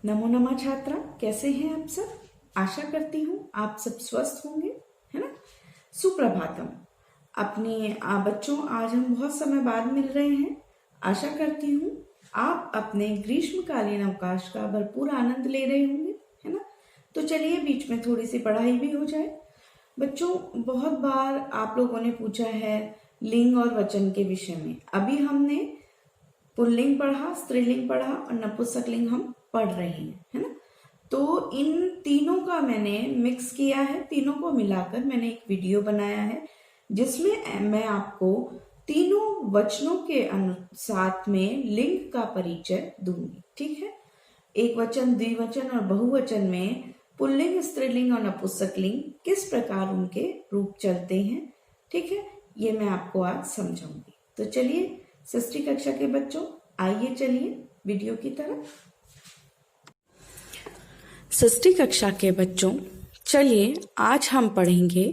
नमो नमः छात्रा, कैसे हैं आप सब। आशा करती हूँ आप सब स्वस्थ होंगे, है ना। सुप्रभातम। अपने बच्चों, आज हम बहुत समय बाद मिल रहे हैं। आशा करती हूँ आप अपने ग्रीष्मकालीन अवकाश का भरपूर आनंद ले रहे होंगे, है ना। तो चलिए बीच में थोड़ी सी पढ़ाई भी हो जाए। बच्चों, बहुत बार आप लोगों ने पूछा है लिंग और वचन के विषय में। अभी हमने पुल्लिंग पढ़ा, स्त्रीलिंग पढ़ा और नपुंसकलिंग हम पढ़ रहे हैं, है ना। तो इन तीनों का मैंने मिक्स किया है, तीनों को मिलाकर मैंने एक वीडियो बनाया है जिसमें मैं आपको तीनों वचनों के साथ में लिंग का परिचय दूंगी, ठीक है। एक वचन, द्विवचन और बहुवचन में पुल्लिंग, स्त्रीलिंग और नपुंसकलिंग किस प्रकार उनके रूप चलते हैं, ठीक है, ये मैं आपको आज समझाऊंगी। तो चलिए षष्ठी कक्षा के बच्चों, आइए चलिए वीडियो की तरफ। षष्ठी कक्षा के बच्चों, चलिए आज हम पढ़ेंगे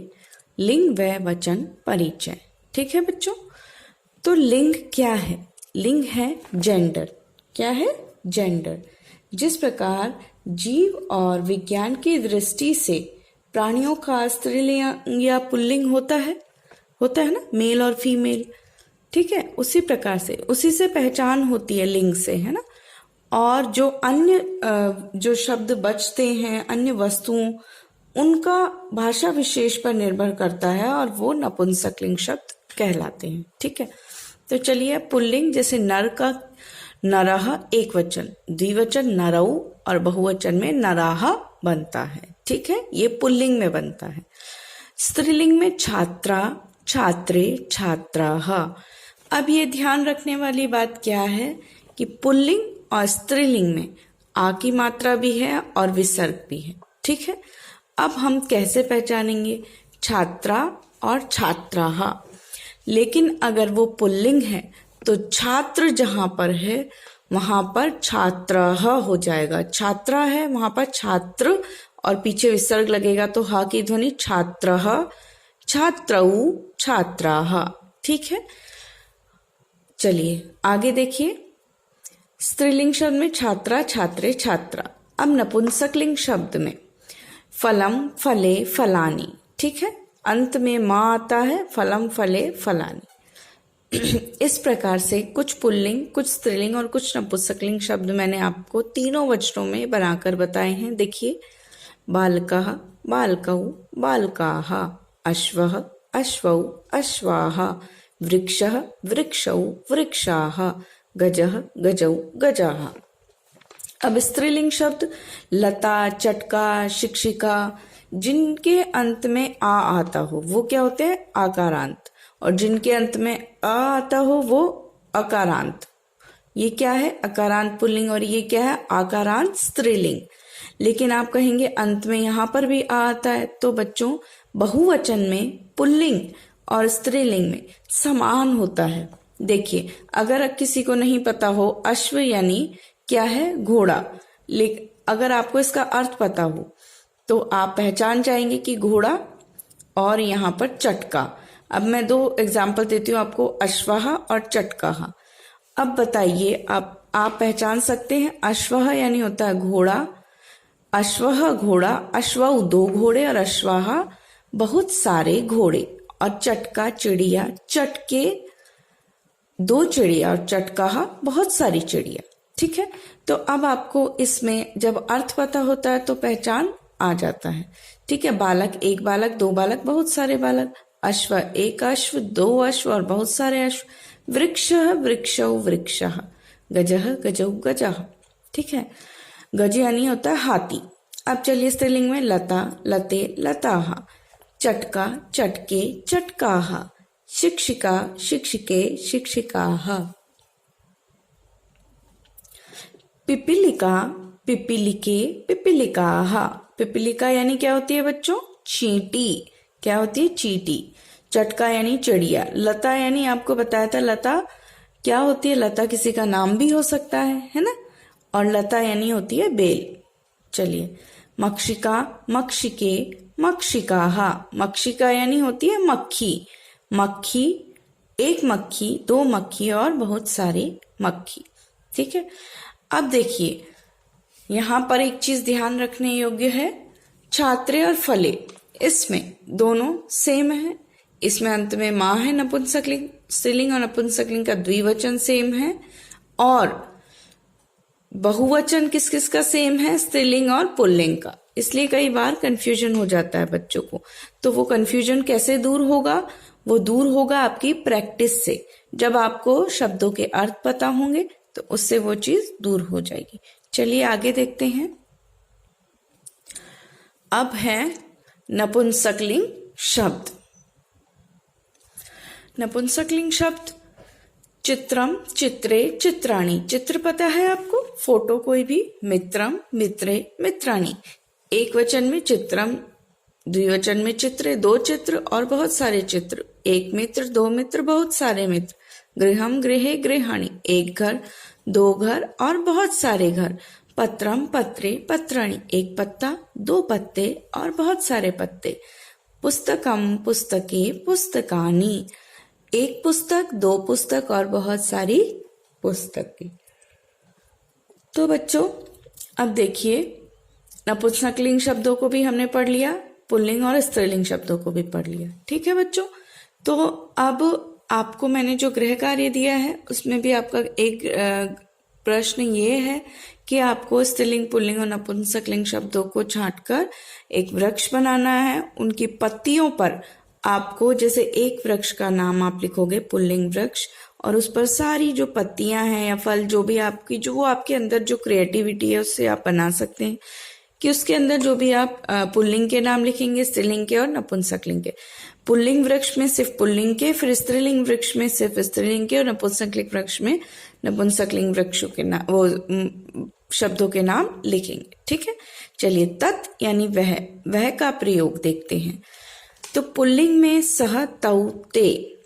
लिंग व वचन परिचय, ठीक है बच्चों। तो लिंग क्या है? लिंग है जेंडर। क्या है? जेंडर। जिस प्रकार जीव और विज्ञान की दृष्टि से प्राणियों का स्त्रीलिंग या पुल्लिंग होता है ना, मेल और फीमेल, ठीक है। उसी प्रकार से, उसी से पहचान होती है लिंग से, है ना। और जो अन्य जो शब्द बचते हैं, अन्य वस्तुओं, उनका भाषा विशेष पर निर्भर करता है और वो नपुंसकलिंग शब्द कहलाते हैं, ठीक है। तो चलिए, पुल्लिंग जैसे नर का नरः एक वचन, द्विवचन नरऊ और बहुवचन में नराह बनता है, ठीक है, ये पुल्लिंग में बनता है। स्त्रीलिंग में छात्रा, छात्रे, छात्राः। अब ये ध्यान रखने वाली बात क्या है कि पुल्लिंग और स्त्रीलिंग में आ की मात्रा भी है और विसर्ग भी है, ठीक है। अब हम कैसे पहचानेंगे छात्रा और छात्राः? लेकिन अगर वो पुल्लिंग है तो छात्र जहां पर है वहां पर छात्राः हो जाएगा। छात्रा है वहां पर छात्र और पीछे विसर्ग लगेगा तो हा की ध्वनि छात्रः, छात्रौ, छात्राः, ठीक है। चलिए आगे देखिए। स्त्रीलिंग शब्द में छात्रा, छात्रे, छात्रा। अब नपुंसकलिंग शब्द में फलम, फले, फलानी, ठीक है। अंत में माँ आता है, फलम, फले, फलानी। इस प्रकार से कुछ पुल्लिंग, कुछ स्त्रीलिंग और कुछ नपुंसकलिंग शब्द मैंने आपको तीनों वचनों में बनाकर बताए हैं। देखिए, बालकः, बालकौ, बालकाः, अश्वः, अश्वौ, अश्वाः, वृक्षः, वृक्षौ, वृक्षाः, गजः, गजौ, गजाः। अब स्त्रीलिंग शब्द लता, चटका, शिक्षिका, जिनके अंत में आ आता हो वो क्या होते हैं? आकारांत। और जिनके अंत में आ आता हो वो अकारांत। ये क्या है? अकारांत पुल्लिंग और ये क्या है? आकारांत स्त्रीलिंग। लेकिन आप कहेंगे अंत में यहां पर भी आ आता है, तो बच्चों बहुवचन में पुल्लिंग और स्त्रीलिंग में समान होता है। देखिए, अगर किसी को नहीं पता हो, अश्व यानी क्या है? घोड़ा। लेकिन अगर आपको इसका अर्थ पता हो तो आप पहचान जाएंगे कि घोड़ा और यहाँ पर चटका। अब मैं दो एग्जाम्पल देती हूँ आपको, अश्वः और चटकाः। अब बताइए, आप पहचान सकते हैं? अश्वः यानी होता है घोड़ा, अश्वः घोड़ा, अश्वौ दो घोड़े और अश्वाः बहुत सारे घोड़े, और चटका चिड़िया, चटके दो चिड़िया और चटकाः बहुत सारी चिड़िया, ठीक है। तो अब आपको इसमें जब अर्थ पता होता है तो पहचान आ जाता है, ठीक है। बालक एक बालक, दो बालक बहुत सारे बालक, अश्व एक अश्व, दो अश्व और बहुत सारे अश्व, वृक्षः, वृक्षौ, वृक्षः, गजः, गजौ, गजाः, ठीक है। गज यानी होता है हाथी। अब चलिए स्त्रीलिंग में लता, लते, लताः, चटका, चटके, चटकाः, शिक्षिका, शिक्षिके, शिक्षिकाः। पिपीलिका, पिपीलिके, पिपीलिकाः। पिपीलिका यानी क्या होती है बच्चों? चींटी। क्या होती है? चींटी। चटका यानी चिड़िया। लता यानी आपको बताया था लता क्या होती है? लता किसी का नाम भी हो सकता है ना। और लता यानी होती है बेल। चलिए, मक्षिका, मक्षिके, मक्षिकाः। मक्षिका यानी होती है मक्खी। मक्खी, एक मक्खी, दो मक्खी और बहुत सारी मक्खी, ठीक है। अब देखिए, यहाँ पर एक चीज ध्यान रखने योग्य है, छात्रे और फले, इसमें दोनों सेम है। इसमें अंत में माँ है नपुंसकलिंग, स्त्रीलिंग और नपुंसकलिंग का द्विवचन सेम है। और बहुवचन किस किस का सेम है, स्त्रीलिंग और पुल्लिंग का। इसलिए कई बार कंफ्यूजन हो जाता है बच्चों को। तो वो कंफ्यूजन कैसे दूर होगा, वो दूर होगा आपकी प्रैक्टिस से। जब आपको शब्दों के अर्थ पता होंगे तो उससे वो चीज दूर हो जाएगी। चलिए आगे देखते हैं। अब है नपुंसकलिंग शब्द। नपुंसकलिंग शब्द चित्रम, चित्रे, चित्राणी। चित्र पता है आपको, फोटो कोई भी। मित्रम, मित्रे, मित्राणी। एक वचन में चित्रम, द्विवचन में चित्रे, दो चित्र और बहुत सारे चित्र। एक मित्र, दो मित्र, बहुत सारे मित्र। गृहम, गृहे, गृहाणी। एक घर, दो घर और बहुत सारे घर। पत्रम, पत्रे, पत्राणी। एक पत्ता, दो पत्ते और बहुत सारे पत्ते। पुस्तकम, पुस्तके, पुस्तकानी। एक पुस्तक, दो पुस्तक और बहुत सारी पुस्तकें। तो बच्चों अब देखिए, नपुंसकलिंग शब्दों को भी हमने पढ़ लिया, पुल्लिंग और स्त्रीलिंग शब्दों को भी पढ़ लिया। ठीक है बच्चों, तो अब आपको मैंने जो गृह कार्य दिया है उसमें भी आपका एक प्रश्न ये है कि आपको स्त्रीलिंग, पुल्लिंग और नपुंसकलिंग शब्दों को छांटकर एक वृक्ष बनाना है। उनकी पत्तियों पर आपको, जैसे एक वृक्ष का नाम आप लिखोगे पुल्लिंग वृक्ष, और उस पर सारी जो पत्तियां हैं या फल, जो भी आपकी, जो वो आपके अंदर जो क्रिएटिविटी है उससे आप बना सकते हैं कि उसके अंदर जो भी आप पुल्लिंग के नाम लिखेंगे, स्त्रीलिंग के और नपुंसकलिंग के। पुल्लिंग वृक्ष में सिर्फ पुल्लिंग के, फिर स्त्रीलिंग वृक्ष में सिर्फ स्त्रीलिंग के, और नपुंसकलिंग वृक्ष में नपुंसकलिंग वृक्षों के नाम, वो शब्दों के नाम लिखेंगे। ठीक है, चलिए तत् यानी वह का प्रयोग देखते हैं। तो पुल्लिंग में सह, तौ, ते।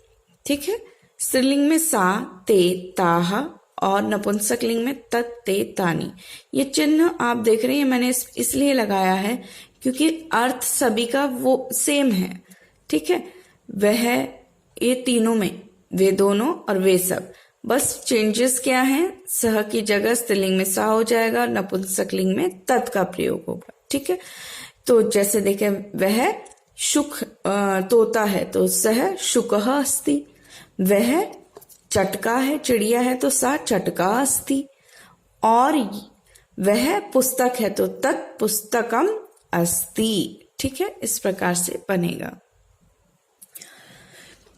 ठीक है, स्त्रीलिंग में सा, ते, ताह और नपुंसकलिंग में तत्, ते, तानी। ये चिन्ह आप देख रहे हैं, मैंने इसलिए लगाया है क्योंकि अर्थ सभी का वो सेम है। ठीक है, वह, ये तीनों में, वे दोनों और वे सब। बस चेंजेस क्या हैं, सह की जगह स्त्रीलिंग में सा हो जाएगा, नपुंसकलिंग में तत् का प्रयोग होगा। ठीक है, तो जैसे देखें, वह शुक तोता है तो सह शुकः अस्ति। वह चटका है, चिड़िया है तो सा चटका अस्ति। और वह पुस्तक है तो तत् पुस्तकम अस्ति। ठीक है, इस प्रकार से बनेगा।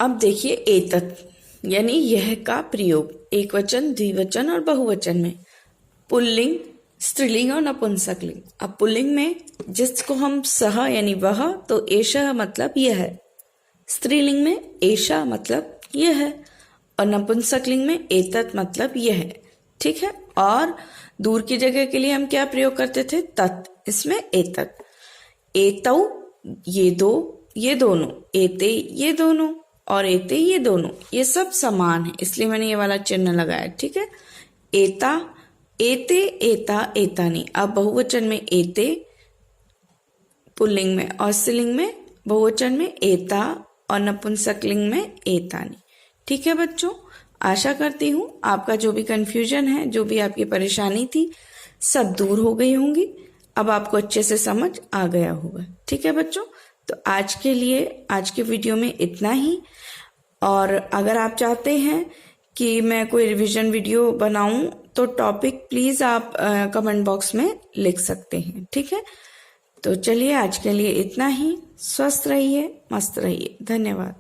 अब देखिए एतत् यानी यह का प्रयोग एक वचन, द्विवचन और बहुवचन में, पुल्लिंग, स्त्रीलिंग और नपुंसकलिंग। अब पुल्लिंग में जिसको हम सह यानी वह, तो एषः मतलब यह है। स्त्रीलिंग में एषा मतलब यह है, और नपुंसकलिंग में एतत् मतलब यह है। ठीक है, और दूर की जगह के लिए हम क्या प्रयोग करते थे, तत्, इसमें एतत्। एतौ ये दो, ये दोनों, एते ये दोनों और एते ये दोनों, ये सब समान है, इसलिए मैंने ये वाला चिन्ह लगाया। ठीक है, एता, एते, एता, एतानी। अब बहुवचन में एते, पुल्लिंग में और स्त्रीलिंग में, बहुवचन में एता और नपुंसकलिंग में एतानी। ठीक है बच्चों, आशा करती हूँ आपका जो भी कंफ्यूजन है, जो भी आपकी परेशानी थी, सब दूर हो गई होंगी। अब आपको अच्छे से समझ आ गया होगा। ठीक है बच्चों, तो आज के लिए, आज के वीडियो में इतना ही। और अगर आप चाहते हैं कि मैं कोई रिवीजन वीडियो बनाऊं तो टॉपिक प्लीज आप कमेंट बॉक्स में लिख सकते हैं। ठीक है, तो चलिए आज के लिए इतना ही। स्वस्थ रहिए, मस्त रहिए। धन्यवाद।